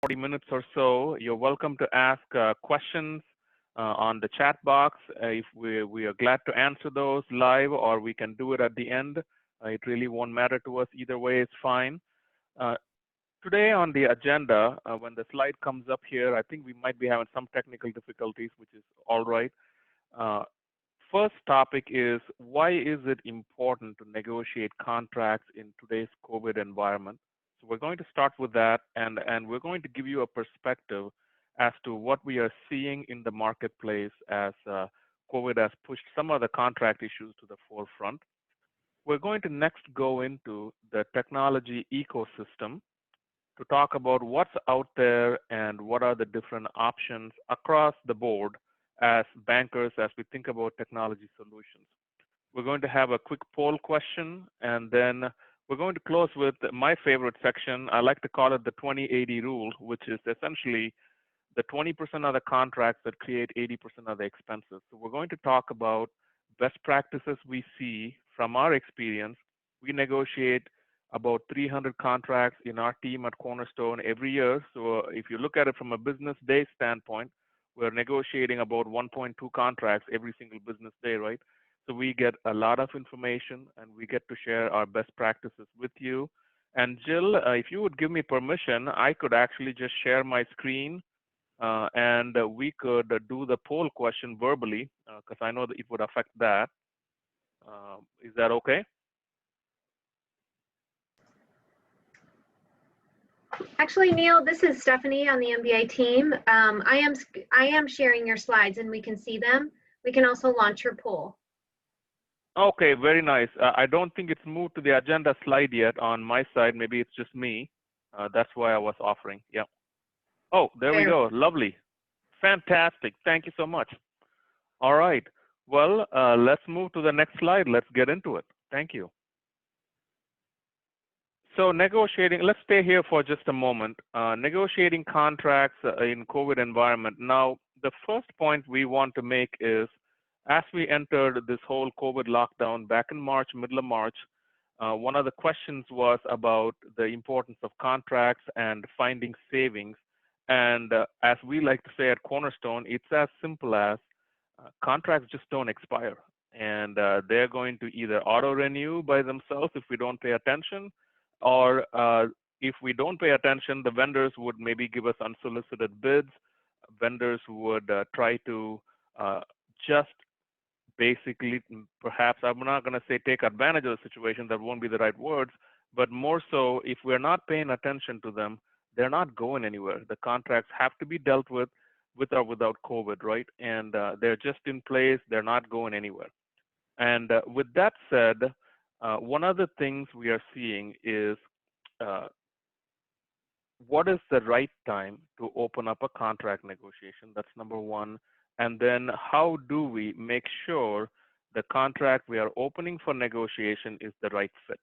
40 minutes or so. You're welcome to ask questions on the chat box. If we are glad to answer those live, or we can do it at the end. It really won't matter to us. Either way is fine. Uh, Today on the agenda, when the slide comes up here, I think we might be having some technical difficulties, which is all right. Uh, First topic is, why is it important to negotiate contracts in today's COVID environment? So we're going to start with that, and we're going to give you a perspective as to what we are seeing in the marketplace as COVID has pushed some of the contract issues to the forefront. We're going to next go into the technology ecosystem to talk about what's out there and what are the different options across the board as bankers as we think about technology solutions. We're going to have a quick poll question, and then we're going to close with my favorite section. I like to call it the 20/80 rule, which is essentially the 20% of the contracts that create 80% of the expenses. So we're going to talk about best practices we see from our experience. We negotiate about 300 contracts in our team at Cornerstone every year. So if you look at it from a business day standpoint, we're negotiating about 1.2 contracts every single business day, right? So we get a lot of information, and we get to share our best practices with you. And Jill, if you would give me permission, I could actually just share my screen, and we could do the poll question verbally, because I know that it would affect that. Is that okay? Actually, Neil, this is Stephanie on the MBA team. I am sharing your slides, and we can see them. We can also launch your poll. Okay, very nice. I don't think it's moved to the agenda slide yet on my side. Maybe it's just me. That's why I was offering. Yeah. Oh, there we go. Lovely. Fantastic. Thank you so much. All right. Well, let's move to the next slide. Let's get into it. Thank you. So negotiating, let's stay here for just a moment. Negotiating contracts in COVID environment. Now, the first point we want to make is, as we entered this whole COVID lockdown back in March, middle of March, one of the questions was about the importance of contracts and finding savings. And as we like to say at Cornerstone, it's as simple as contracts just don't expire. And they're going to either auto-renew by themselves if we don't pay attention, or if we don't pay attention, the vendors would maybe give us unsolicited bids. Vendors would try to just basically, perhaps, I'm not going to say take advantage of the situation, that won't be the right words, but more so, if we're not paying attention to them, they're not going anywhere. The contracts have to be dealt with or without COVID, right? And they're just in place, they're not going anywhere. And with that said, one of the things we are seeing is what is the right time to open up a contract negotiation? That's number one. And then how do we make sure the contract we are opening for negotiation is the right fit?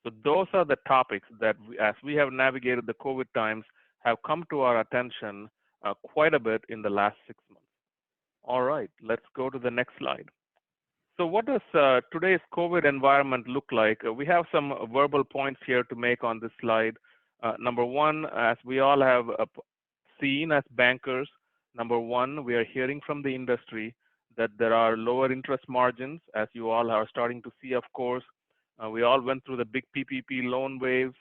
So those are the topics that, as we have navigated the COVID times, have come to our attention quite a bit in the last 6 months. All right, let's go to the next slide. So what does today's COVID environment look like? We have some verbal points here to make on this slide. Number one, as we all have seen as bankers, number one, we are hearing from the industry that there are lower interest margins, as you all are starting to see, of course. We all went through the big PPP loan waves.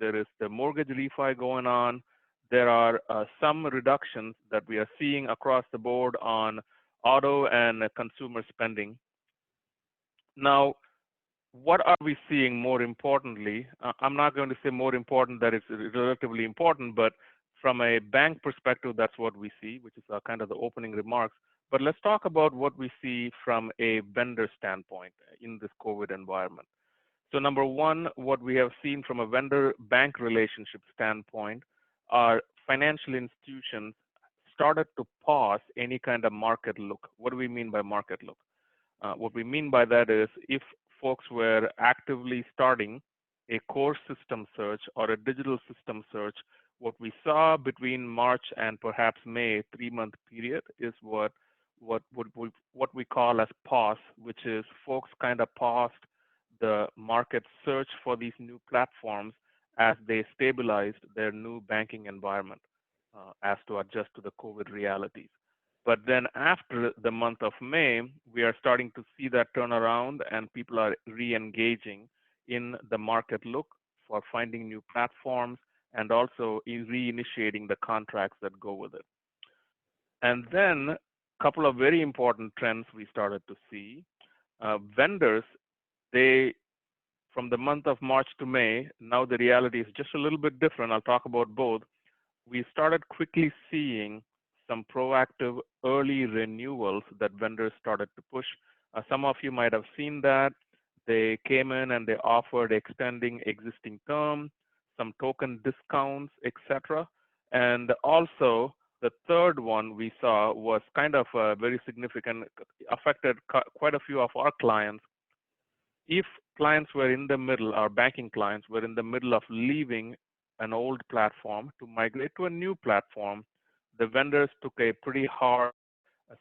There is the mortgage refi going on. There are some reductions that we are seeing across the board on auto and consumer spending. Now, what are we seeing more importantly? I'm not going to say more important that it's relatively important, but from a bank perspective, that's what we see, which is kind of the opening remarks. But let's talk about what we see from a vendor standpoint in this COVID environment. So number one, what we have seen from a vendor-bank relationship standpoint are financial institutions started to pause any kind of market look. What do we mean by market look? What we mean by that is, if folks were actively starting a core system search or a digital system search, what we saw between March and perhaps May, 3-month period, is what we call as pause, which is folks kind of paused the market search for these new platforms as they stabilized their new banking environment. as to adjust to the COVID realities. But then after the month of May, we are starting to see that turnaround and people are re-engaging in the market look for finding new platforms and also reinitiating the contracts that go with it. And then a couple of very important trends we started to see. Vendors, they from the month of March to May, now the reality is just a little bit different. I'll talk about both. We started quickly seeing some proactive early renewals that vendors started to push. Some of you might have seen that. They came in and they offered extending existing term, some token discounts, etc. And also, the third one we saw was kind of very significant, affected quite a few of our clients. If clients were in the middle, our banking clients were in the middle of leaving an old platform to migrate to a new platform, the vendors took a pretty hard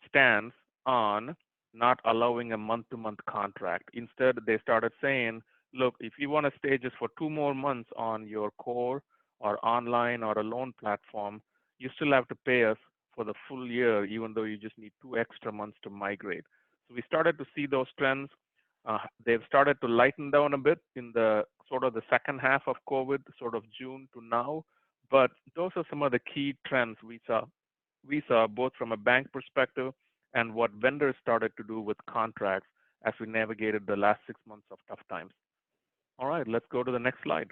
stance on not allowing a month-to-month contract. Instead, they started saying, look, if you want to stay just for 2 more months on your core or online or a loan platform, you still have to pay us for the full year, even though you just need 2 extra months to migrate. So we started to see those trends. They've started to lighten down a bit in the sort of the second half of COVID, sort of June to now. But those are some of the key trends we saw both from a bank perspective and what vendors started to do with contracts as we navigated the last 6 months of tough times. All right, let's go to the next slide.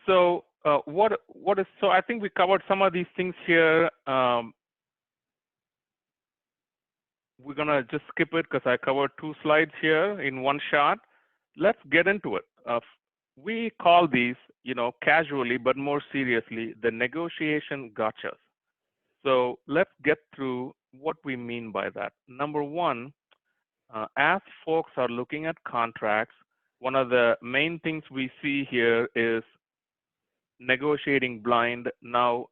So what is so I think we covered some of these things here. We're gonna just skip it because I covered 2 slides here in one shot. Let's get into it. We call these, casually but more seriously, the negotiation gotchas. So let's get through what we mean by that. Number one, as folks are looking at contracts, one of the main things we see here is negotiating blind. Now,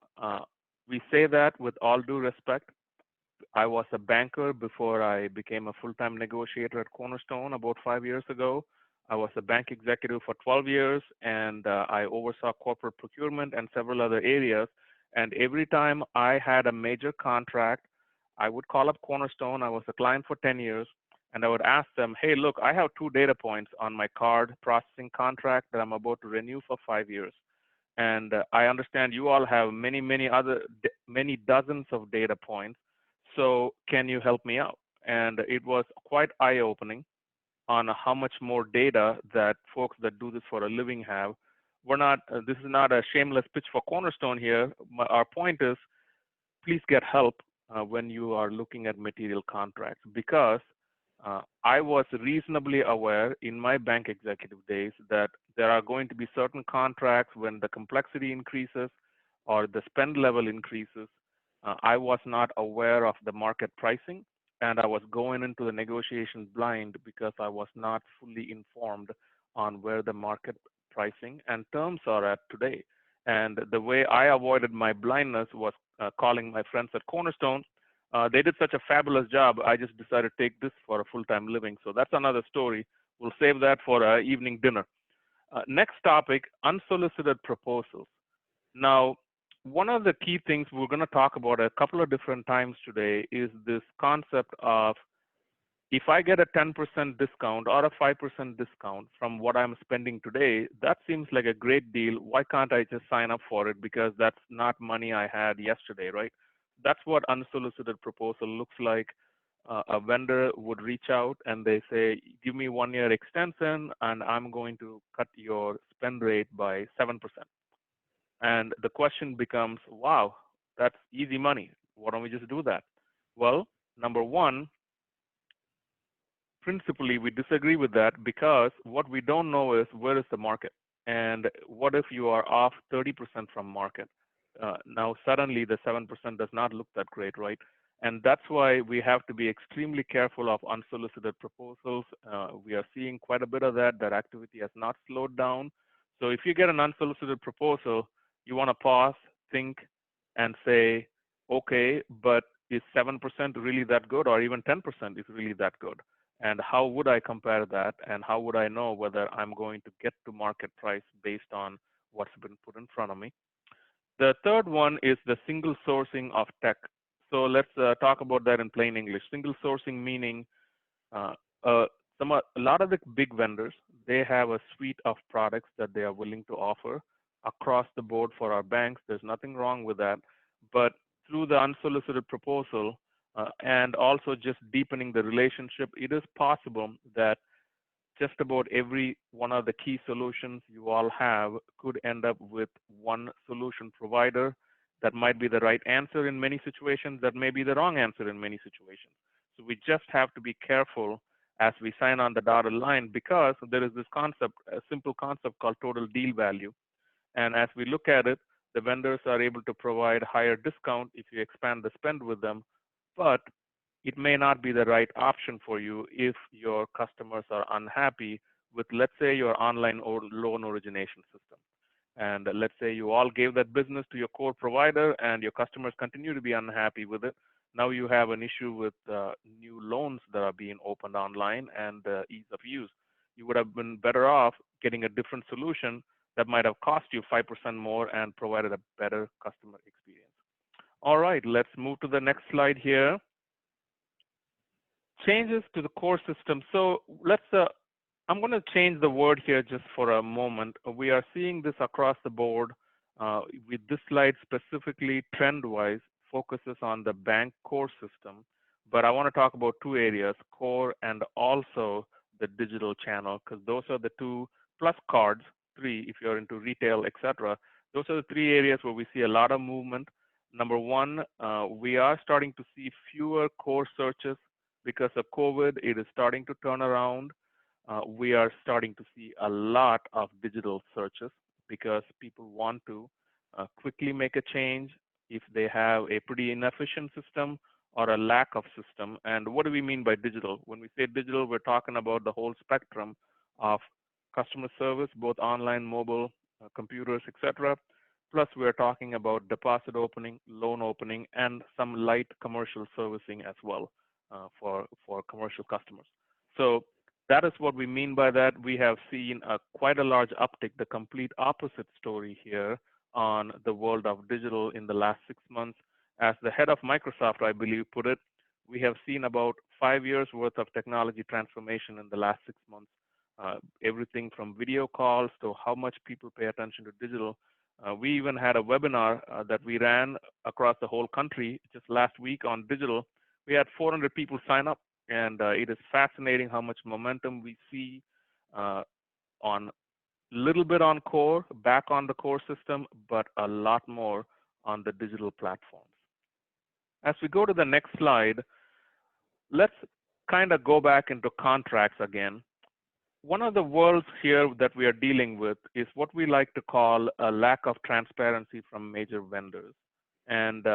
we say that with all due respect. I was a banker before I became a full-time negotiator at Cornerstone about 5 years ago. I was a bank executive for 12 years, and I oversaw corporate procurement and several other areas. And every time I had a major contract, I would call up Cornerstone. I was a client for 10 years, and I would ask them, hey, look, I have 2 data points on my card processing contract that I'm about to renew for 5 years. And I understand you all have many dozens of data points. So can you help me out? And it was quite eye-opening on how much more data that folks that do this for a living have. This is not a shameless pitch for Cornerstone here. Our point is, please get help when you are looking at material contracts, because I was reasonably aware in my bank executive days that there are going to be certain contracts when the complexity increases or the spend level increases. I was not aware of the market pricing, and I was going into the negotiations blind because I was not fully informed on where the market pricing and terms are at today. And the way I avoided my blindness was calling my friends at Cornerstone. They did such a fabulous job. I just decided to take this for a full-time living. So that's another story. We'll save that for evening dinner. Next topic, unsolicited proposals. Now, one of the key things we're going to talk about a couple of different times today is this concept of, if I get a 10% discount or a 5% discount from what I'm spending today, that seems like a great deal. Why can't I just sign up for it? Because that's not money I had yesterday, right? That's what unsolicited proposal looks like. A vendor would reach out and they say, give me 1 year extension and I'm going to cut your spend rate by 7%. And the question becomes, wow, that's easy money. Why don't we just do that? Well, number one, principally, we disagree with that because what we don't know is where is the market, and what if you are off 30% from market? Now suddenly the 7% does not look that great, right? And that's why we have to be extremely careful of unsolicited proposals. We are seeing quite a bit of that. That activity has not slowed down. So if you get an unsolicited proposal, you want to pause, think, and say, okay, but is 7% really that good, or even 10% is really that good? And how would I compare that? And how would I know whether I'm going to get to market price based on what's been put in front of me? The third one is the single sourcing of tech. So let's talk about that in plain English. Single sourcing meaning uh, uh, a lot of the big vendors, they have a suite of products that they are willing to offer across the board for our banks. There's nothing wrong with that. But through the unsolicited proposal and also just deepening the relationship, it is possible that just about every one of the key solutions you all have could end up with one solution provider that might be the right answer in many situations, that may be the wrong answer in many situations. So we just have to be careful as we sign on the dotted line, because there is this concept, a simple concept called total deal value. And as we look at it, the vendors are able to provide higher discount if you expand the spend with them, but it may not be the right option for you if your customers are unhappy with, let's say, your online or loan origination system. And let's say you all gave that business to your core provider and your customers continue to be unhappy with it. Now you have an issue with new loans that are being opened online and ease of use. You would have been better off getting a different solution that might have cost you 5% more and provided a better customer experience. All right, let's move to the next slide here. Changes to the core system. So I'm going to change the word here just for a moment. We are seeing this across the board. With this slide specifically, trend-wise, focuses on the bank core system. But I want to talk about two areas, core and also the digital channel, because those are the two, plus cards, three, if you're into retail, etc. Those are the three areas where we see a lot of movement. Number one, we are starting to see fewer core searches because of COVID. It is starting to turn around. We are starting to see a lot of digital searches because people want to quickly make a change if they have a pretty inefficient system or a lack of system. And what do we mean by digital? When we say digital, we're talking about the whole spectrum of customer service, both online, mobile, computers, etc. Plus, we're talking about deposit opening, loan opening, and some light commercial servicing as well for commercial customers. So that is what we mean by that. We have seen quite a large uptick, the complete opposite story here on the world of digital in the last 6 months. As the head of Microsoft, I believe, put it, we have seen about 5 years worth of technology transformation in the last 6 months. Everything from video calls to how much people pay attention to digital. We even had a webinar that we ran across the whole country just last week on digital. We had 400 people sign up, and it is fascinating how much momentum we see on little bit on core, back on the core system, but a lot more on the digital platforms. As we go to the next slide, let's kind of go back into contracts again. One of the worlds here that we are dealing with is what we like to call a lack of transparency from major vendors. And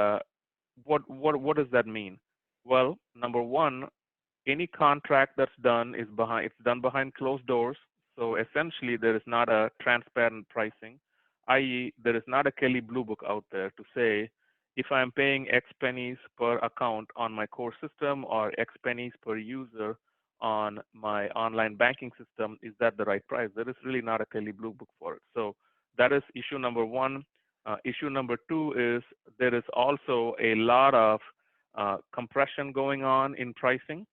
what does that mean? Well, number one, any contract that's done is it's done behind closed doors. So essentially, there is not a transparent pricing, i.e., there is not a Kelly Blue Book out there to say, if I'm paying X pennies per account on my core system or X pennies per user on my online banking system, is that the right price? There is really not a Kelly Blue Book for it. So that is issue number one. Issue number two is there is also a lot of compression going on in pricing,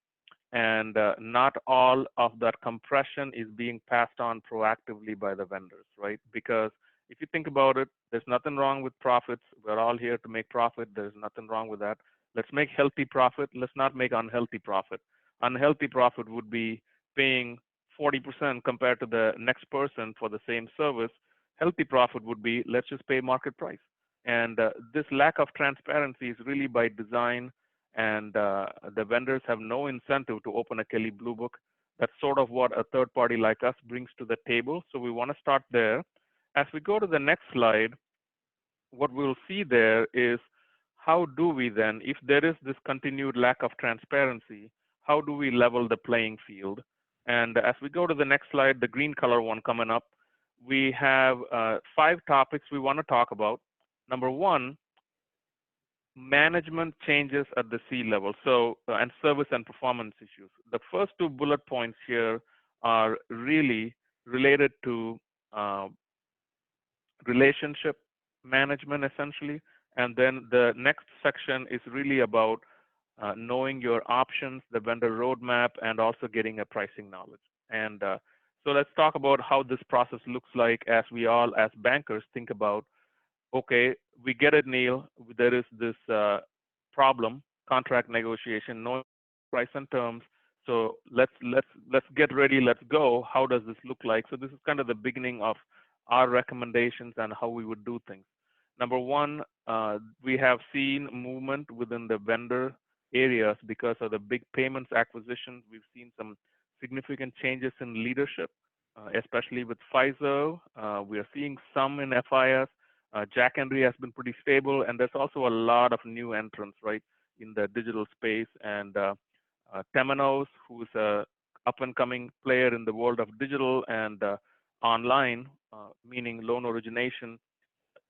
and not all of that compression is being passed on proactively by the vendors, right? Because if you think about it, there's nothing wrong with profits. We're all here to make profit. There's nothing wrong with that. Let's make healthy profit. Let's not make unhealthy profit. Unhealthy profit would be paying 40% compared to the next person for the same service. Healthy profit would be, let's just pay market price. And this lack of transparency is really by design, and the vendors have no incentive to open a Kelly Blue Book. That's sort of what a third party like us brings to the table. So we want to start there. As we go to the next slide, what we'll see there is how do we then, if there is this continued lack of transparency, how do we level the playing field? And as we go to the next slide, the green color one coming up, we have 5 topics we want to talk about. Number one, management changes at the C level, so and service and performance issues. The first 2 bullet points here are really related to relationship management essentially. And then the next section is really about knowing your options, the vendor roadmap, and also getting a pricing knowledge. And so let's talk about how this process looks like as we all, as bankers, think about, okay, we get it, Neil. There is this problem, contract negotiation, knowing price and terms. So let's get ready. Let's go. How does this look like? So this is kind of the beginning of our recommendations and how we would do things. Number one, we have seen movement within the vendor areas because of the big payments acquisitions. We've seen some significant changes in leadership, especially with Pfizer. We are seeing some in FIS. Jack Henry has been pretty stable, and there's also a lot of new entrants, right, in the digital space. And Temenos, who's a up and coming player in the world of digital and online, meaning loan origination,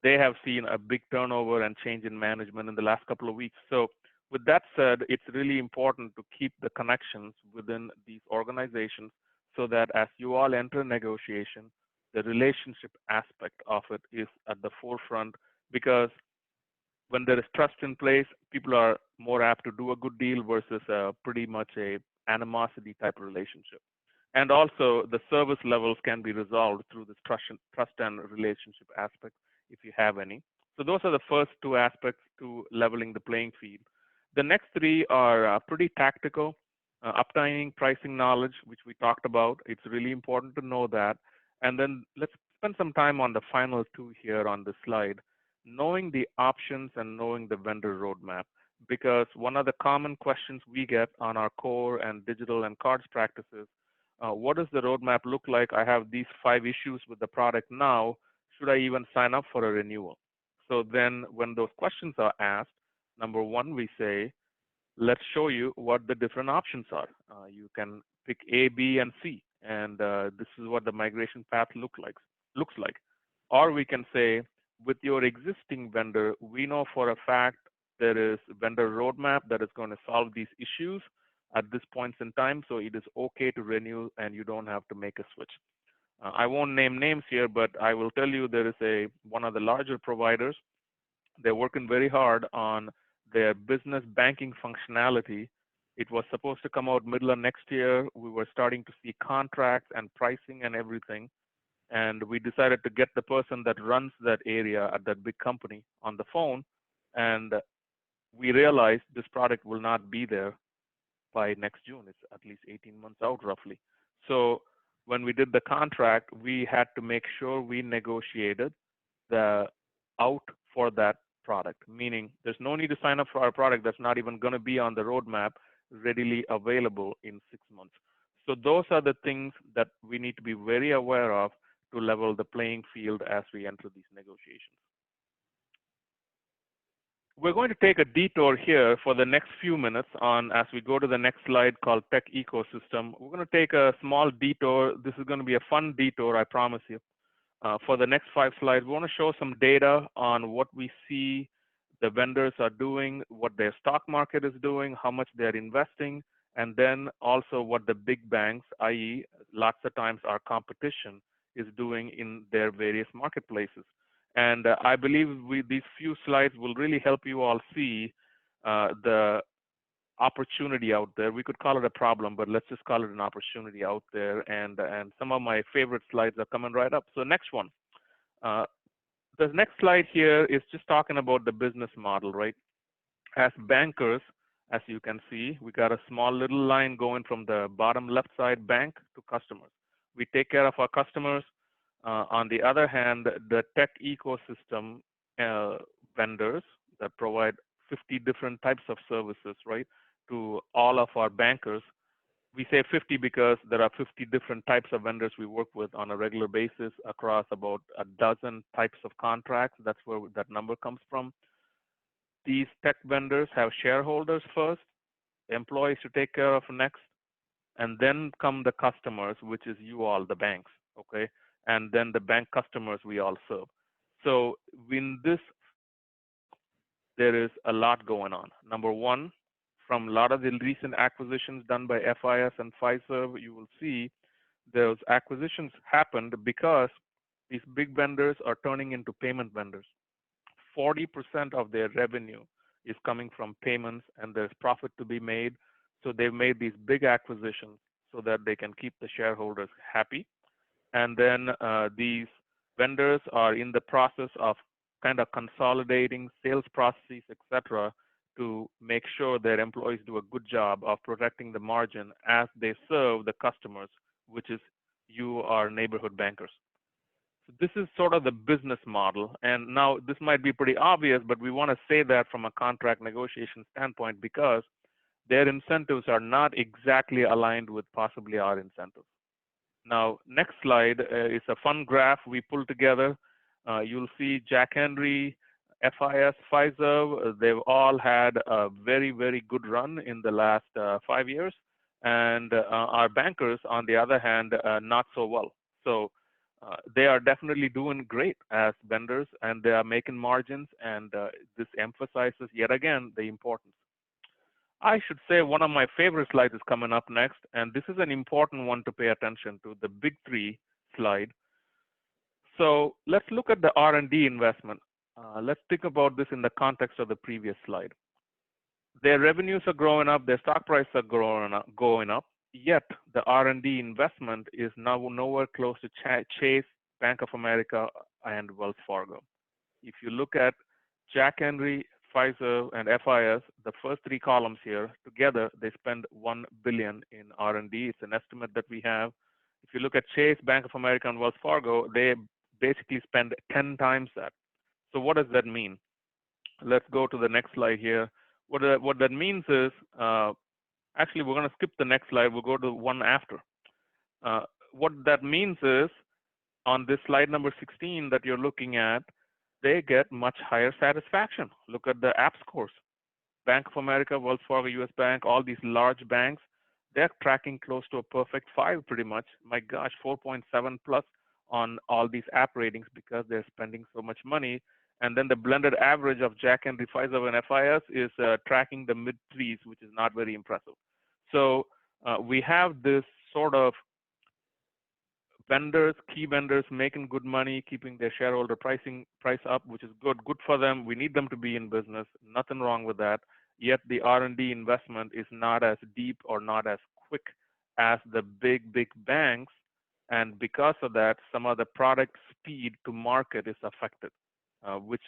they have seen a big turnover and change in management in the last couple of weeks. So, with that said, it's really important to keep the connections within these organizations so that as you all enter negotiation, the relationship aspect of it is at the forefront because when there is trust in place, people are more apt to do a good deal versus pretty much a animosity type of relationship. And also, the service levels can be resolved through this trust and relationship aspect if you have any. So those are the first two aspects to leveling the playing field. The next three are pretty tactical. Uptiming pricing knowledge, which we talked about. It's really important to know that. And then let's spend some time on the final two here on this slide, knowing the options and knowing the vendor roadmap. Because one of the common questions we get on our core and digital and cards practices, what does the roadmap look like? I have these 5 issues with the product now. Should I even sign up for a renewal? So then when those questions are asked, number one, we say, let's show you what the different options are. You can pick A, B, and C, and this is what the migration path looks like. Or we can say, with your existing vendor, we know for a fact there is vendor roadmap that is going to solve these issues at this point in time, so it is okay to renew and you don't have to make a switch. I won't name names here, but I will tell you there is one of the larger providers. They're working very hard on their business banking functionality. It was supposed to come out middle of next year. We were starting to see contracts and pricing and everything. And we decided to get the person that runs that area at that big company on the phone. And we realized this product will not be there by next June. It's at least 18 months out, roughly. So when we did the contract, we had to make sure we negotiated the out for that product, meaning there's no need to sign up for our product that's not even going to be on the roadmap readily available in 6 months. So those are the things that we need to be very aware of to level the playing field as we enter these negotiations. We're going to take a detour here for the next few minutes on as we go to the next slide called tech ecosystem. We're going to take a small detour. This is going to be a fun detour, I promise you. For the next 5 slides, we want to show some data on what we see the vendors are doing, what their stock market is doing, how much they're investing, and then also what the big banks, i.e., lots of times our competition, is doing in their various marketplaces. And I believe these few slides will really help you all see the opportunity out there. We could call it a problem, but let's just call it an opportunity out there. And some of my favorite slides are coming right up. So next one. The next slide here is just talking about the business model, right? As bankers, as you can see, we got a small little line going from the bottom left side, bank to customers. We take care of our customers. On the other hand, the tech ecosystem vendors that provide 50 different types of services, right, to all of our bankers. We say 50 because there are 50 different types of vendors we work with on a regular basis across about a dozen types of contracts. That's where that number comes from. These tech vendors have shareholders first, employees to take care of next, and then come the customers, which is you all, the banks, okay? And then the bank customers we all serve. So in this, there is a lot going on. Number one, from a lot of the recent acquisitions done by FIS and Pfizer, you will see those acquisitions happened because these big vendors are turning into payment vendors. 40% of their revenue is coming from payments and there's profit to be made. So they've made these big acquisitions so that they can keep the shareholders happy. And then these vendors are in the process of kind of consolidating sales processes, etc., to make sure their employees do a good job of protecting the margin as they serve the customers, which is you, our neighborhood bankers. So this is sort of the business model. And now this might be pretty obvious, but we want to say that from a contract negotiation standpoint because their incentives are not exactly aligned with possibly our incentives. Now, next slide is a fun graph we pulled together. You'll see Jack Henry, FIS, Pfizer, they've all had a very, very good run in the last 5 years. And our bankers, on the other hand, not so well. So they are definitely doing great as vendors and they are making margins. And this emphasizes yet again the importance. I should say one of my favorite slides is coming up next, and this is an important one to pay attention to, the big three slide. So let's look at the R&D investment. Let's think about this in the context of the previous slide. Their revenues are growing up, their stock prices are going up, yet the R&D investment is now nowhere close to Chase, Bank of America, and Wells Fargo. If you look at Jack Henry, Pfizer, and FIS, the first three columns here, together they spend $1 billion in R&D. It's an estimate that we have. If you look at Chase, Bank of America, and Wells Fargo, they basically spend 10 times that. So what does that mean? Let's go to the next slide here. What that means is, actually, we're going to skip the next slide. We'll go to the one after. What that means is, on this slide number 16 that you're looking at, they get much higher satisfaction. Look at the app scores. Bank of America, Wells Fargo, US Bank, all these large banks, they're tracking close to a perfect 5 pretty much. My gosh, 4.7 plus on all these app ratings because they're spending so much money. And then the blended average of Jack Henry, Pfizer, and FIS is tracking the mid threes, which is not very impressive. So we have this sort of vendors, key vendors making good money, keeping their shareholder price up, which is good for them. We need them to be in business. Nothing wrong with that. Yet the R&D investment is not as deep or not as quick as the big banks. And because of that, some of the product speed to market is affected, which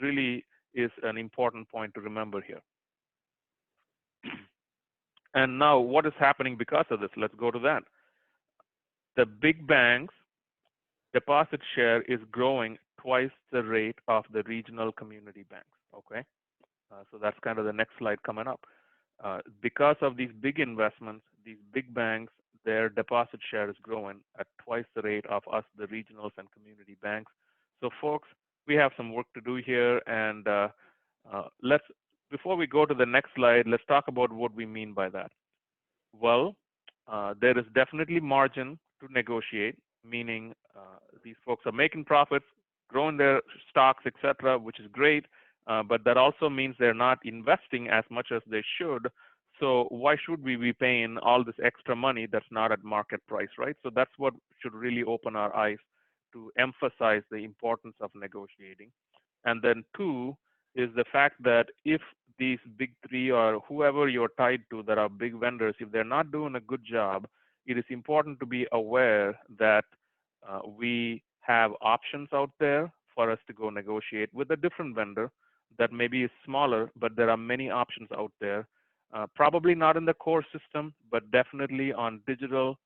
really is an important point to remember here. And now what is happening because of this? Let's go to that. The big banks deposit share is growing twice the rate of the regional community banks. Okay, so that's kind of the next slide coming up. Because of these big investments, these big banks, their deposit share is growing at twice the rate of us, the regionals and community banks. So folks, we have some work to do here, and before we go to the next slide, let's talk about what we mean by that. Well, there is definitely margin to negotiate, meaning these folks are making profits, growing their stocks, etc., which is great, but that also means they're not investing as much as they should. So why should we be paying all this extra money that's not at market price, right? So that's what should really open our eyes to emphasize the importance of negotiating. And then two is the fact that if these big three or whoever you're tied to that are big vendors, if they're not doing a good job, it is important to be aware that we have options out there for us to go negotiate with a different vendor that maybe is smaller, but there are many options out there. Probably not in the core system, but definitely on digital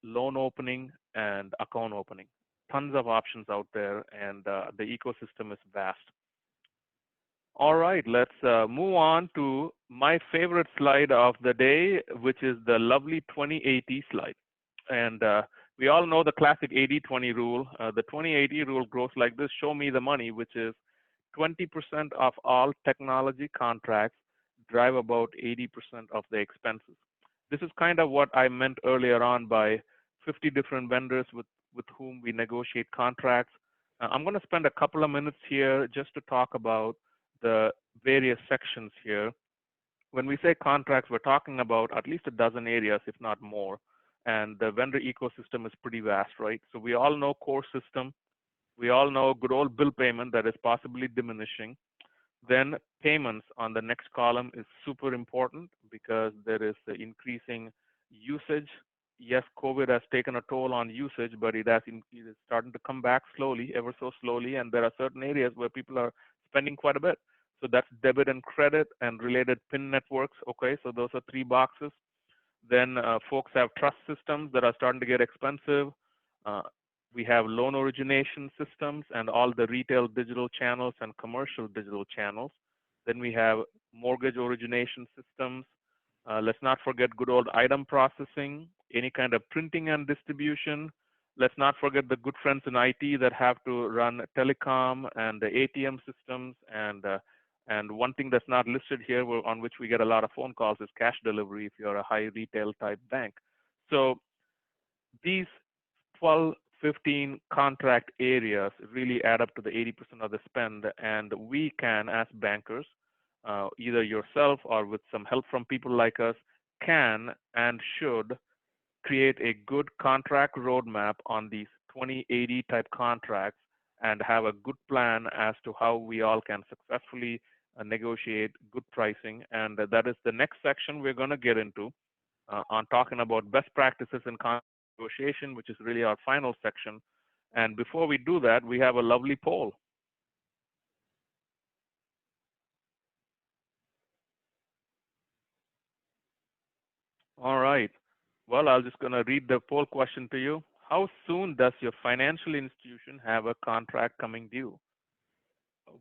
loan opening and account opening. Tons of options out there, and the ecosystem is vast. All right, let's move on to my favorite slide of the day, which is the lovely 2080 slide. And we all know the classic 80-20 rule. The 2080 rule goes like this: show me the money, which is 20% of all technology contracts drive about 80% of the expenses. This is kind of what I meant earlier on by 50 different vendors with whom we negotiate contracts. I'm going to spend a couple of minutes here just to talk about the various sections here. When we say contracts, we're talking about at least a dozen areas, if not more. And the vendor ecosystem is pretty vast, right? So we all know core system. We all know good old bill payment that is possibly diminishing. Then payments on the next column is super important because there is the increasing usage. Yes, COVID has taken a toll on usage, but it is starting to come back slowly, ever so slowly, and there are certain areas where people are spending quite a bit. So that's debit and credit and related PIN networks. Okay, so those are three boxes. Then folks have trust systems that are starting to get expensive. Uh, we have loan origination systems and all the retail digital channels and commercial digital channels. Then we have mortgage origination systems. Let's not forget good old item processing, any kind of printing and distribution. Let's not forget the good friends in IT that have to run telecom and the ATM systems. And one thing that's not listed here, on which we get a lot of phone calls, is cash delivery if you're a high retail type bank. So these 12, 15 contract areas really add up to the 80% of the spend, and we can, as bankers, either yourself or with some help from people like us, can and should create a good contract roadmap on these 2080 type contracts and have a good plan as to how we all can successfully negotiate good pricing. And that is the next section we're going to get into on talking about best practices in contract negotiation, which is really our final section. And before we do that, we have a lovely poll. All right. Well, I'm just going to read the poll question to you. How soon does your financial institution have a contract coming due?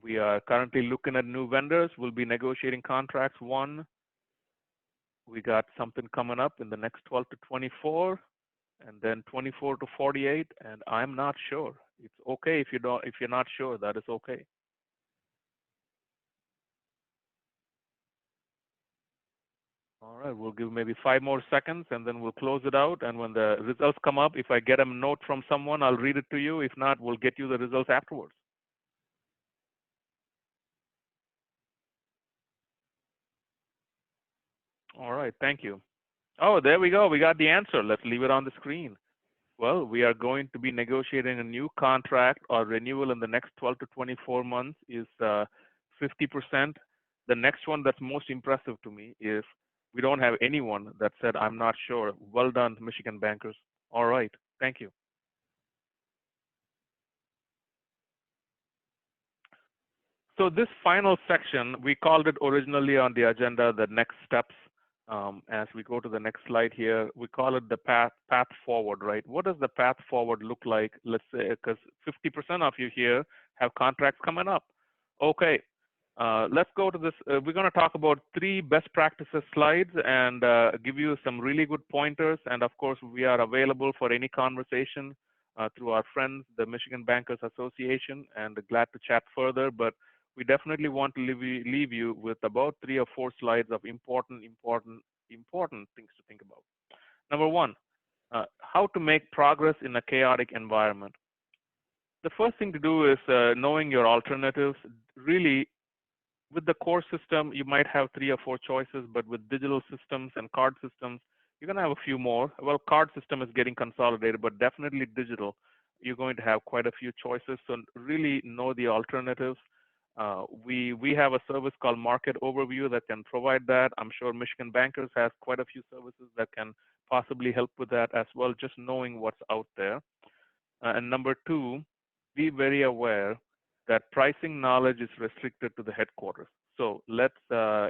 We are currently looking at new vendors. We'll be negotiating contracts. One, we got something coming up in the next 12 to 24, and then 24 to 48, and I'm not sure. It's okay if you're not sure. That is okay. All right, we'll give maybe 5 more seconds, and then we'll close it out. And when the results come up, if I get a note from someone, I'll read it to you. If not, we'll get you the results afterwards. All right, thank you. Oh, there we go. We got the answer. Let's leave it on the screen. Well, we are going to be negotiating a new contract or renewal in the next 12 to 24 months is 50%. The next one that's most impressive to me is we don't have anyone that said, I'm not sure. Well done, Michigan bankers. All right, thank you. So this final section, we called it originally on the agenda, the next steps. As we go to the next slide here, we call it the path forward, right? What does the path forward look like? Let's say, because 50% of you here have contracts coming up. Okay, let's go to this. We're going to talk about 3 best practices slides and give you some really good pointers. And of course, we are available for any conversation through our friends, the Michigan Bankers Association, and glad to chat further. But we definitely want to leave you with about 3 or 4 slides of important things to think about. Number 1, how to make progress in a chaotic environment. The first thing to do is knowing your alternatives. Really, with the core system, you might have 3 or 4 choices, but with digital systems and card systems, you're going to have a few more. Well, card system is getting consolidated, but definitely digital, you're going to have quite a few choices. So really know the alternatives. We have a service called Market Overview that can provide that. I'm sure Michigan Bankers has quite a few services that can possibly help with that as well, just knowing what's out there. And number 2, be very aware that pricing knowledge is restricted to the headquarters. So let's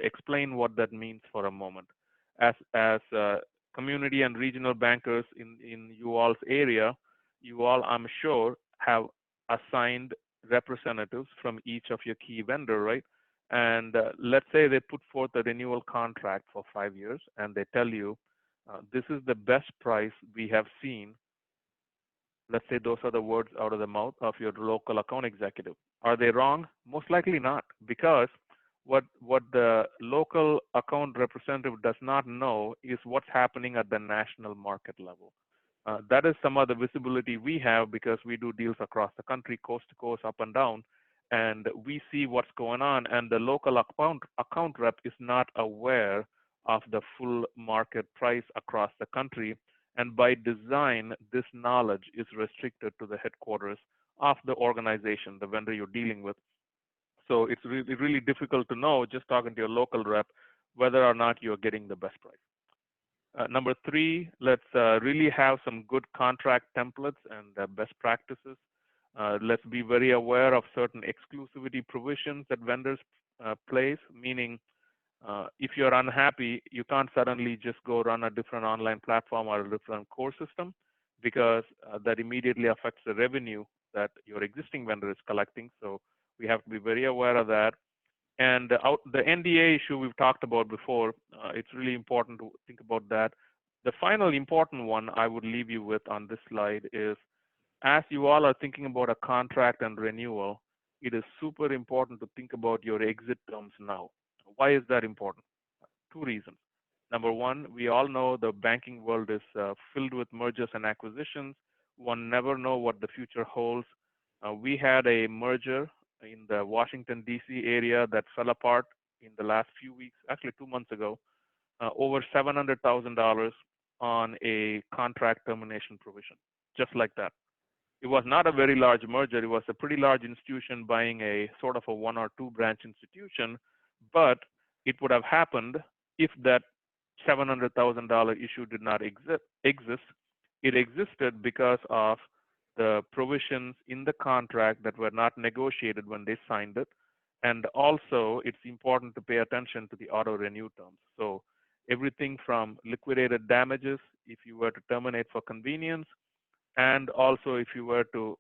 explain what that means for a moment. As community and regional bankers in you all's area, you all, I'm sure, have assigned representatives from each of your key vendor, right? And let's say they put forth a renewal contract for 5 years, and they tell you, this is the best price we have seen. Let's say those are the words out of the mouth of your local account executive. Are they wrong? Most likely not, because what the local account representative does not know is what's happening at the national market level. That is some of the visibility we have because we do deals across the country, coast to coast, up and down, and we see what's going on. And the local account rep is not aware of the full market price across the country. And by design, this knowledge is restricted to the headquarters of the organization, the vendor you're dealing with. So it's really difficult to know just talking to your local rep whether or not you're getting the best price. Number three, let's really have some good contract templates and best practices. Let's be very aware of certain exclusivity provisions that vendors place, meaning if you're unhappy, you can't suddenly just go run a different online platform or a different core system, because that immediately affects the revenue that your existing vendor is collecting. So we have to be very aware of that. And the NDA issue we've talked about before, it's really important to think about that. The final important one I would leave you with on this slide is, as you all are thinking about a contract and renewal, it is super important to think about your exit terms now. Why is that important? Two reasons. Number one, we all know the banking world is filled with mergers and acquisitions. One never know what the future holds. We had a merger in the Washington, D.C. area that fell apart in the last few weeks, actually 2 months ago, over $700,000 on a contract termination provision, just like that. It was not a very large merger. It was a pretty large institution buying a sort of a one or two branch institution, but it would have happened if that $700,000 issue did not exist. It existed because of the provisions in the contract that were not negotiated when they signed it. And also, it's important to pay attention to the auto renew terms. So everything from liquidated damages, if you were to terminate for convenience, and also if it were to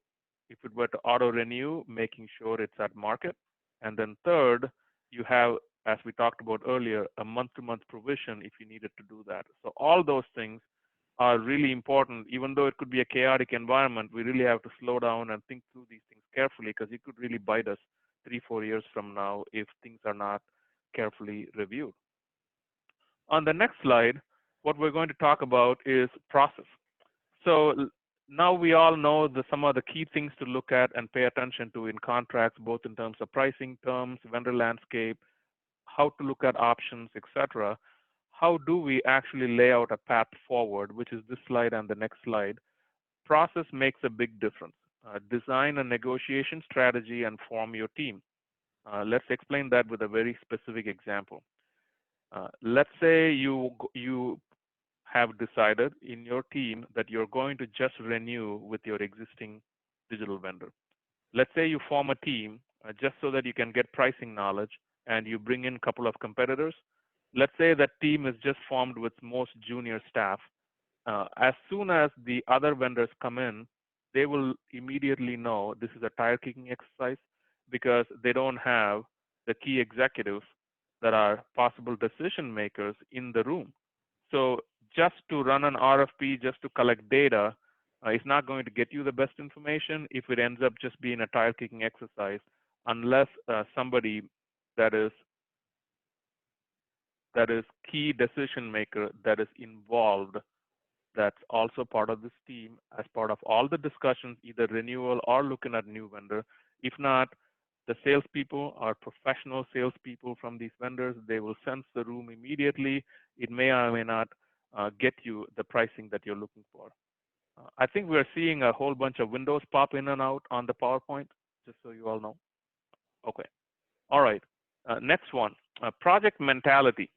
auto renew, making sure it's at market. And then third, you have, as we talked about earlier, a month-to-month provision if you needed to do that. So all those things are really important. Even though it could be a chaotic environment, we really have to slow down and think through these things carefully, because it could really bite us 3-4 years from now if things are not carefully reviewed. On the next slide, what we're going to talk about is process. So now we all know some of the key things to look at and pay attention to in contracts, both in terms of pricing terms, vendor landscape, how to look at options, etc. How do we actually lay out a path forward, which is this slide and the next slide? Process makes a big difference. Design a negotiation strategy and form your team. Let's explain that with a very specific example. Let's say you have decided in your team that you're going to just renew with your existing digital vendor. Let's say you form a team just so that you can get pricing knowledge, and you bring in a couple of competitors. Let's say that team is just formed with most junior staff. As soon as the other vendors come in, they will immediately know this is a tire kicking exercise, because they don't have the key executives that are possible decision makers in the room. So just to run an RFP, just to collect data, is not going to get you the best information if it ends up just being a tire kicking exercise, unless somebody that is key decision maker that is involved, that's also part of this team, as part of all the discussions, either renewal or looking at new vendor. If not, the salespeople are professional salespeople from these vendors. They will sense the room immediately. It may or may not get you the pricing that you're looking for. I think we're seeing a whole bunch of windows pop in and out on the PowerPoint, just so you all know. Okay. All right. Next one, project mentality.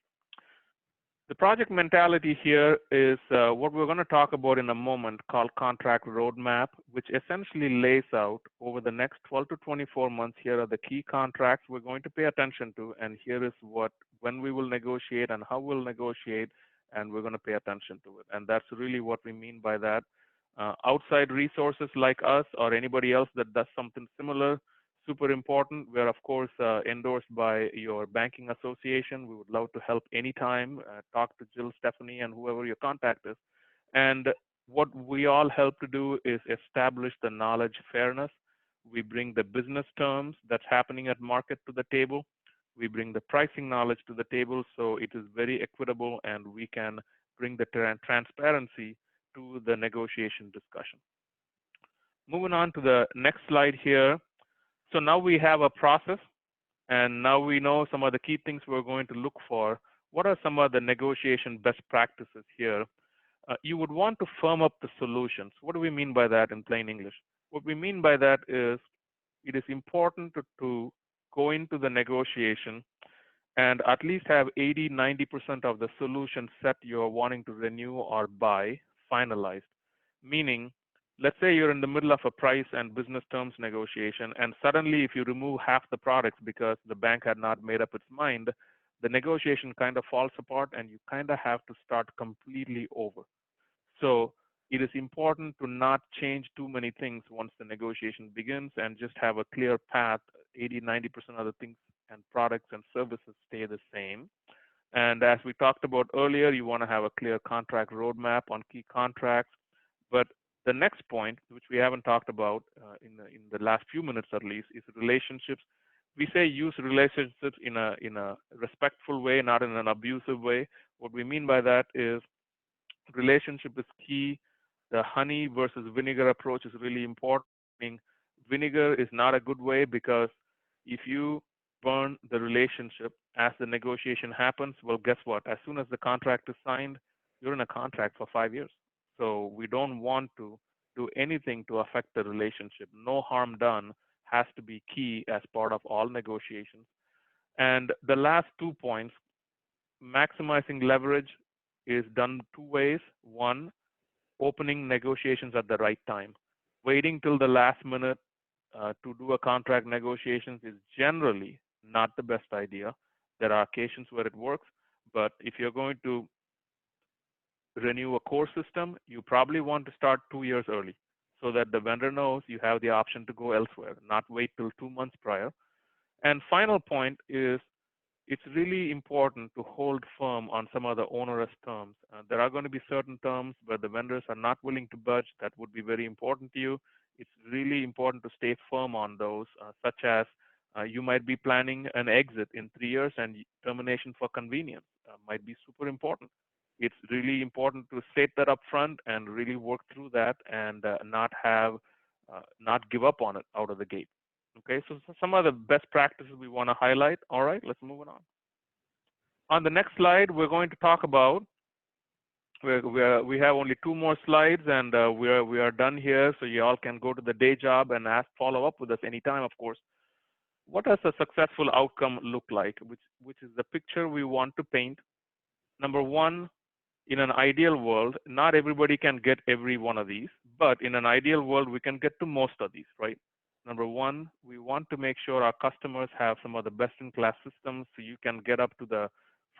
The project mentality here is what we're going to talk about in a moment, called contract roadmap, which essentially lays out over the next 12 to 24 months. Here are the key contracts we're going to pay attention to, and here is when we will negotiate and how we'll negotiate, and we're going to pay attention to it. And that's really what we mean by that. Outside resources like us or anybody else that does something similar, super important. We're, of course, endorsed by your banking association. We would love to help anytime. Talk to Jill, Stephanie, and whoever your contact is. And what we all help to do is establish the knowledge fairness. We bring the business terms that's happening at market to the table. We bring the pricing knowledge to the table, so it is very equitable, and we can bring the transparency to the negotiation discussion. Moving on to the next slide here. So now we have a process, and now we know some of the key things we're going to look for. What are some of the negotiation best practices here? You would want to firm up the solutions. What do we mean by that in plain English? What we mean by that is it is important to go into the negotiation and at least have 80-90% of the solution set you're wanting to renew or buy finalized. Meaning, let's say you're in the middle of a price and business terms negotiation, and suddenly if you remove half the products because the bank had not made up its mind, the negotiation kind of falls apart and you kind of have to start completely over. So it is important to not change too many things once the negotiation begins and just have a clear path. 80-90% of the things and products and services stay the same. And as we talked about earlier, you want to have a clear contract roadmap on key contracts. But the next point, which we haven't talked about in the last few minutes at least, is relationships. We say use relationships in a respectful way, not in an abusive way. What we mean by that is relationship is key. The honey versus vinegar approach is really important. Meaning vinegar is not a good way because if you burn the relationship as the negotiation happens, well, guess what? As soon as the contract is signed, you're in a contract for 5 years. So we don't want to do anything to affect the relationship. No harm done has to be key as part of all negotiations. And the last 2 points, maximizing leverage is done 2 ways. One, opening negotiations at the right time. Waiting till the last minute to do a contract negotiations is generally not the best idea. There are occasions where it works, but if you're going to renew a core system, you probably want to start 2 years early so that the vendor knows you have the option to go elsewhere, not wait till 2 months prior. And final point is it's really important to hold firm on some of the onerous terms. There are going to be certain terms where the vendors are not willing to budge. That would be very important to you. It's really important to stay firm on those, such as you might be planning an exit in 3 years and termination for convenience might be super important. It's really important to state that up front and really work through that and not give up on it out of the gate. Okay, so some of the best practices we want to highlight. All right, let's move on. On the next slide, we're going to talk about, we have only 2 more slides and we are done here. So you all can go to the day job and follow up with us anytime, of course. What does a successful outcome look like, which is the picture we want to paint? Number one, in an ideal world, not everybody can get every one of these, but in an ideal world, we can get to most of these, right? Number one, we want to make sure our customers have some of the best-in-class systems so you can get up to the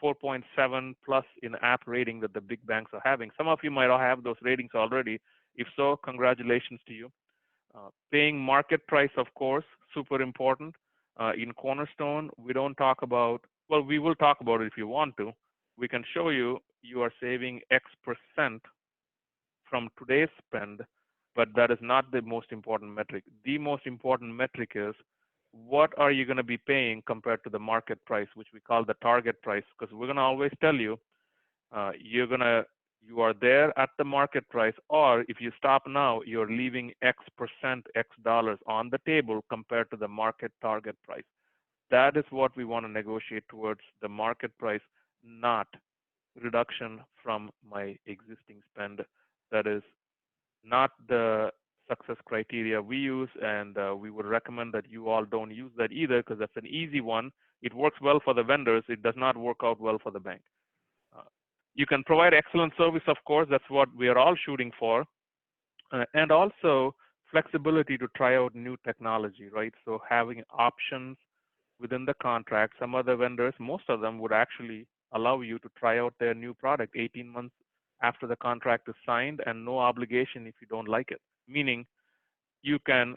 4.7 plus in app rating that the big banks are having. Some of you might have those ratings already. If so, congratulations to you. Paying market price, of course, super important. In Cornerstone, we don't talk about, well, we will talk about it if you want to. We can show you you are saving X% from today's spend, but that is not the most important metric. The most important metric is what are you going to be paying compared to the market price, which we call the target price, because we're going to always tell you you are there at the market price, or if you stop now, you're leaving X%, X dollars on the table compared to the market target price. That is what we want to negotiate towards, the market price, not reduction from my existing spend. That is not the success criteria we use, and we would recommend that you all don't use that either, because that's an easy one. It works well for the vendors. It does not work out well for the bank. You can provide excellent service, of course. That's what we are all shooting for. And also flexibility to try out new technology, right? So having options within the contract. Some other vendors, most of them would actually allow you to try out their new product 18 months after the contract is signed, and no obligation if you don't like it. Meaning you can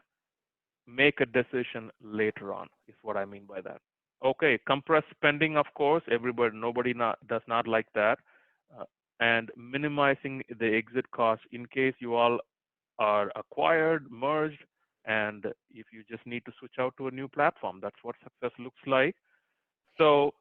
make a decision later on, is what I mean by that. Okay, compressed spending, of course, nobody does not like that. And minimizing the exit costs in case you all are acquired, merged, and if you just need to switch out to a new platform. That's what success looks like. So,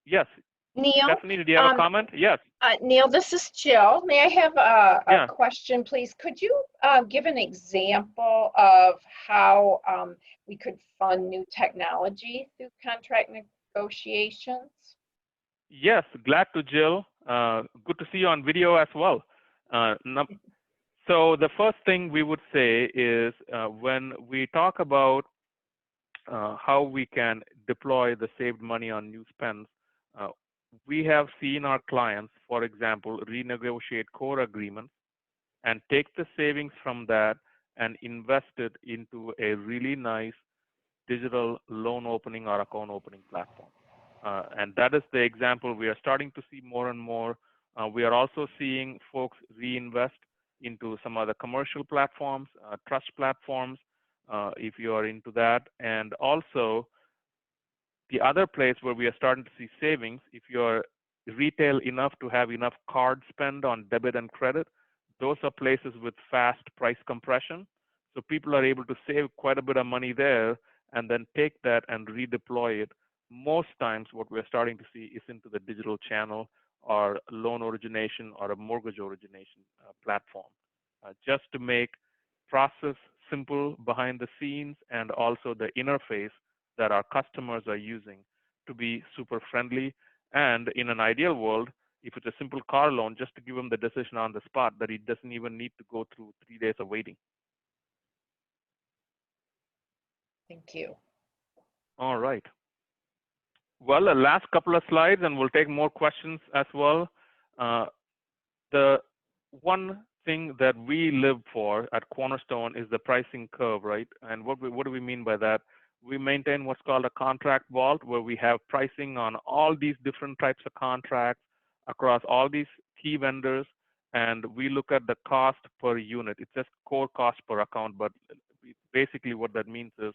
yes. Neil, Stephanie, did you have a comment? Yes. Neil, this is Jill. May I have a question, please? Could you give an example of how we could fund new technology through contract negotiations? Yes, glad to, Jill. Good to see you on video as well. So the first thing we would say is when we talk about how we can deploy the saved money on new spends, uh, we have seen our clients, for example, renegotiate core agreements and take the savings from that and invest it into a really nice digital loan opening or account opening platform. And that is the example we are starting to see more and more. We are also seeing folks reinvest into some other commercial platforms, trust platforms, if you are into that. And also, the other place where we are starting to see savings, if you're retail enough to have enough card spend on debit and credit, those are places with fast price compression. So people are able to save quite a bit of money there and then take that and redeploy it. Most times, what we're starting to see is into the digital channel or loan origination or a mortgage origination platform, just to make process simple behind the scenes and also the interface that our customers are using to be super friendly. And in an ideal world, if it's a simple car loan, just to give him the decision on the spot that he doesn't even need to go through 3 days of waiting. Thank you. All right. Well, the last couple of slides, and we'll take more questions as well. The one thing that we live for at Cornerstone is the pricing curve, right? And what do we mean by that? We maintain what's called a contract vault, where we have pricing on all these different types of contracts across all these key vendors, and we look at the cost per unit. It's just core cost per account, but basically what that means is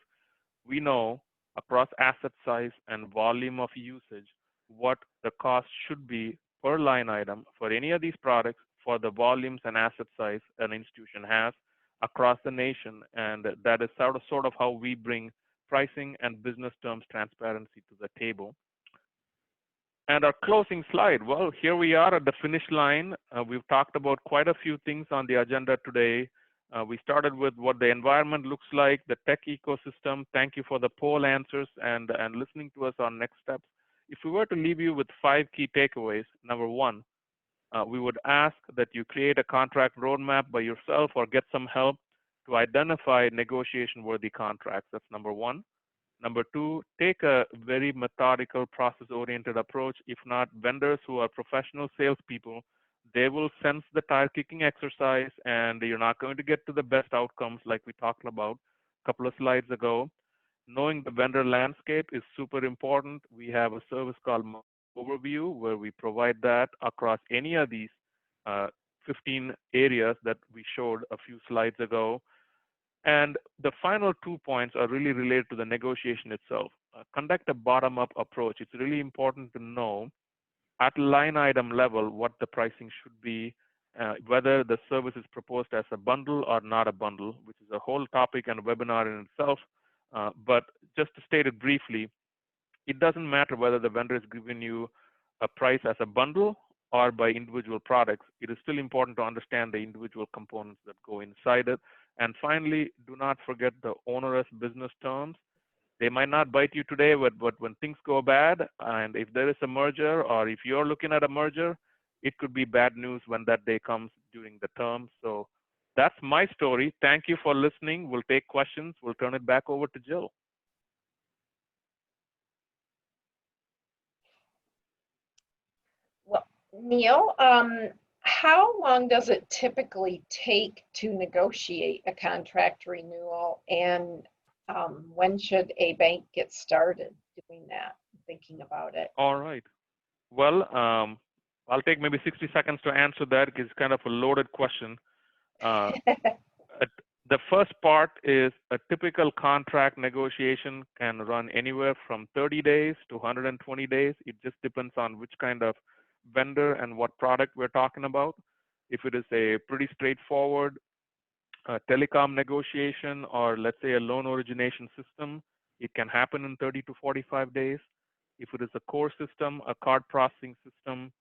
we know across asset size and volume of usage what the cost should be per line item for any of these products for the volumes and asset size an institution has across the nation. And that is sort of how we bring pricing and business terms transparency to the table. And our closing slide, well, here we are at the finish line. We've talked about quite a few things on the agenda today. We started with what the environment looks like, the tech ecosystem. Thank you for the poll answers and listening to us on next steps. If we were to leave you with 5 key takeaways, number 1, we would ask that you create a contract roadmap by yourself or get some help to identify negotiation-worthy contracts. That's number 1. Number 2, take a very methodical, process-oriented approach. If not, vendors who are professional salespeople, they will sense the tire-kicking exercise, and you're not going to get to the best outcomes like we talked about a couple of slides ago. Knowing the vendor landscape is super important. We have a service called Overview, where we provide that across any of these 15 areas that we showed a few slides ago. And the final 2 points are really related to the negotiation itself. Conduct a bottom-up approach. It's really important to know at line item level what the pricing should be, whether the service is proposed as a bundle or not a bundle, which is a whole topic and a webinar in itself. But just to state it briefly, it doesn't matter whether the vendor is giving you a price as a bundle or by individual products. It is still important to understand the individual components that go inside it. And finally, do not forget the onerous business terms. They might not bite you today, but when things go bad, and if there is a merger or if you're looking at a merger, it could be bad news when that day comes during the term. So that's my story. Thank you for listening. We'll take questions. We'll turn it back over to Jill. Well, Neil, how long does it typically take to negotiate a contract renewal, and when should a bank get started doing that, thinking about it? All right. Well, I'll take maybe 60 seconds to answer that because it's kind of a loaded question. The first part is a typical contract negotiation can run anywhere from 30 days to 120 days. It just depends on which kind of vendor and what product we're talking about. If it is a pretty straightforward telecom negotiation or let's say a loan origination system, it can happen in 30 to 45 days. If it is a core system, a card processing system,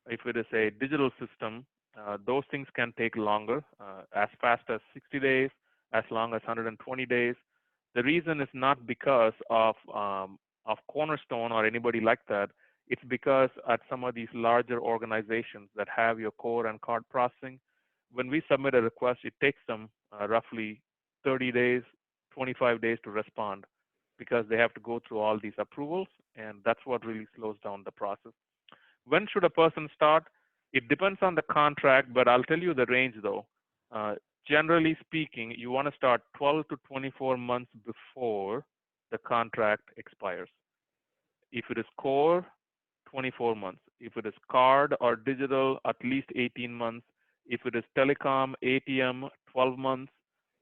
if it is a digital system, those things can take longer, as fast as 60 days, as long as 120 days. The reason is not because of Cornerstone or anybody like that. It's because at some of these larger organizations that have your core and card processing, when we submit a request, it takes them roughly 30 days, 25 days to respond because they have to go through all these approvals, and that's what really slows down the process. When should a person start? It depends on the contract, but I'll tell you the range though. Generally speaking, you want to start 12 to 24 months before the contract expires. If it is core, 24 months. If it is card or digital, at least 18 months. If it is telecom, ATM, 12 months,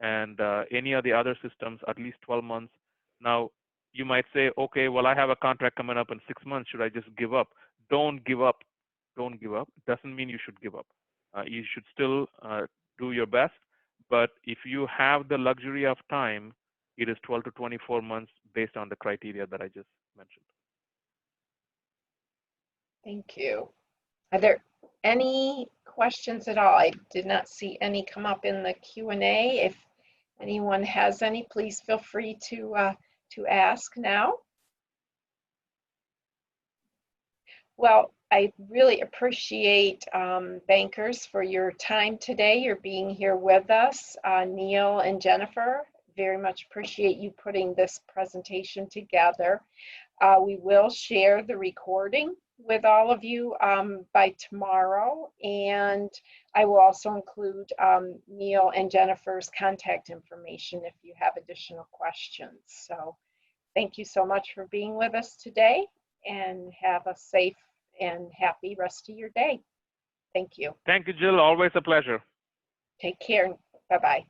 and any of the other systems, at least 12 months. Now, you might say, okay, well, I have a contract coming up in 6 months. Should I just give up? Don't give up. Don't give up. Doesn't mean you should give up. You should still do your best. But if you have the luxury of time, it is 12 to 24 months based on the criteria that I just mentioned. Thank you. Are there any questions at all? I did not see any come up in the Q&A. If anyone has any, please feel free to ask now. Well, I really appreciate bankers for your time today. You're being here with us. Neil and Jennifer, very much appreciate you putting this presentation together. We will share the recording with all of you by tomorrow, and I will also include Neil and Jennifer's contact information if you have additional questions. So thank you so much for being with us today, and have a safe and happy rest of your day. Thank you. Thank you, Jill. Always a pleasure. Take care. Bye-bye.